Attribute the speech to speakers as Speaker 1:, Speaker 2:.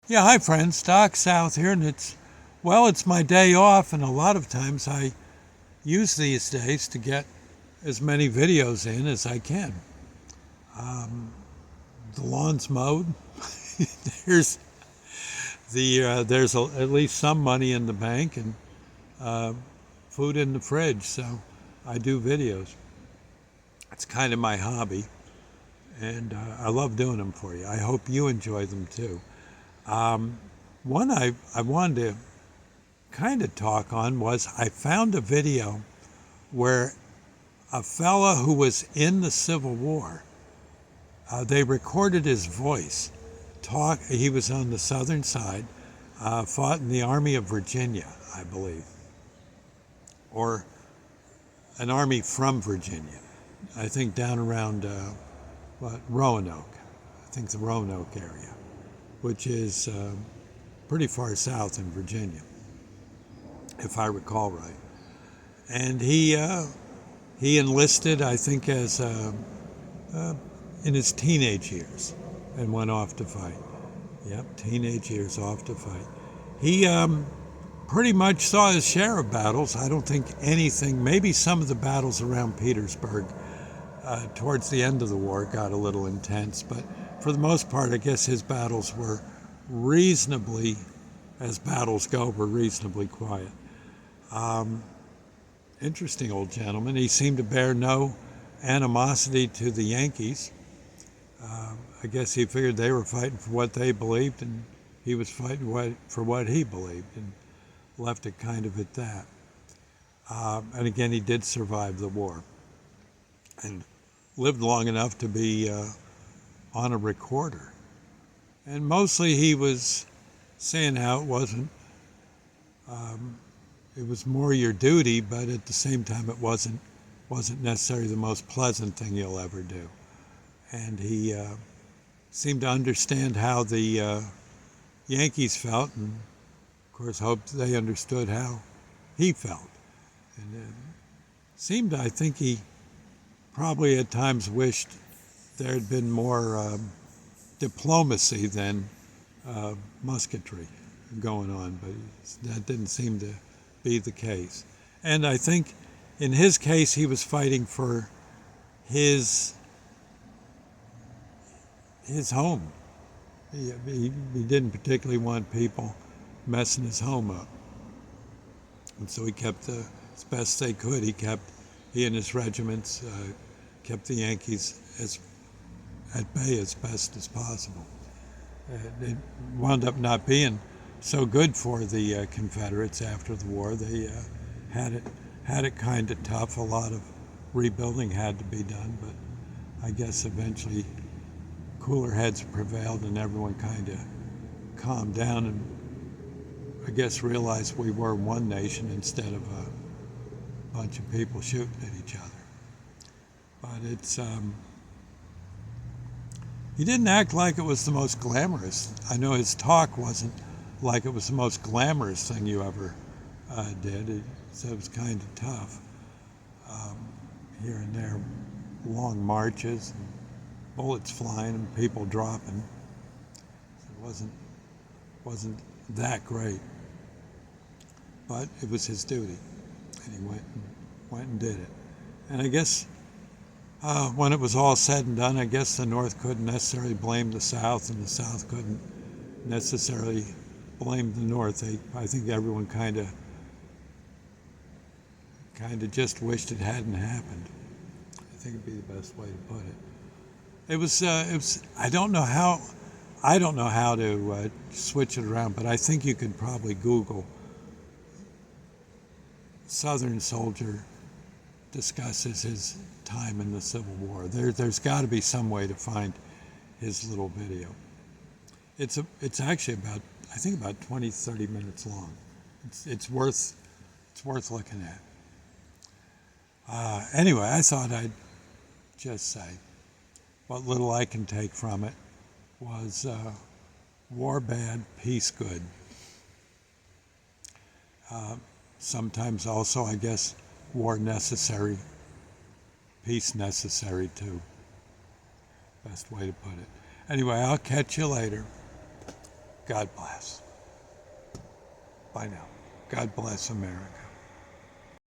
Speaker 1: Yeah, hi friends, Doc South here, and it's my day off, and a lot of times I use these days to get as many videos in as I can. The lawn's mowed. there's at least some money in the bank and uh, food in the fridge, so I do videos. It's kind of my hobby, and I love doing them for you. I hope you enjoy them too. Um, One I wanted to kind of talk on was I found a video where a fella who was in the Civil War, they recorded his voice. He was on the southern side, fought in the Army of Virginia, I believe, or an army from Virginia. I think down around Roanoke. I think the Roanoke area, which is pretty far south in Virginia, if I recall right. And he enlisted, I think, as uh, in his teenage years, and went off to fight. Yep, teenage years off to fight. He pretty much saw his share of battles. I don't think anything. Maybe some of the battles around Petersburg towards the end of the war got a little intense, but for the most part, I guess his battles were reasonably, as battles go, were reasonably quiet. Um, Interesting old gentleman. He seemed to bear no animosity to the Yankees. I guess he figured they were fighting for what they believed, and he was fighting for what he believed, and left it kind of at that. And again, he did survive the war and lived long enough to be on a recorder. And mostly he was saying how um, it was more your duty, but at the same time it wasn't necessarily the most pleasant thing you'll ever do. And he seemed to understand how the Yankees felt, and of course hoped they understood how he felt. And it seemed, I think he probably at times wished there had been more diplomacy than musketry going on, but that didn't seem to be the case. And I think in his case, he was fighting for his his home. He didn't particularly want people messing his home up, and so he kept as best they could. He and his regiments kept the Yankees as at bay as best as possible. It wound up not being so good for the Confederates after the war. They had it had it kind of tough. A lot of rebuilding had to be done, but I guess eventually cooler heads prevailed and everyone kind of calmed down and I guess realized we were one nation instead of a bunch of people shooting at each other. But he didn't act like it was the most glamorous. I know his talk wasn't like it was the most glamorous thing you ever did. He said it was kind of tough um, here and there, long marches and bullets flying and people dropping. It wasn't that great, but it was his duty, and he went and did it. And I guess when it was all said and done, I guess the North couldn't necessarily blame the South, and the South couldn't necessarily blame the North. I think everyone kind of just wished it hadn't happened. I think it'd be the best way to put it. It was. I don't know how to switch it around, but I think you could probably Google Southern soldier discusses his time in the Civil War. There's got to be some way to find his little video. It's actually I think about 20, 30 minutes long. It's worth looking at. Anyway, I thought I'd just say what little I can take from it was war bad, peace good. Sometimes also, I guess, war necessary, peace necessary too. Best way to put it. Anyway, I'll catch you later. God bless. Bye now. God bless America.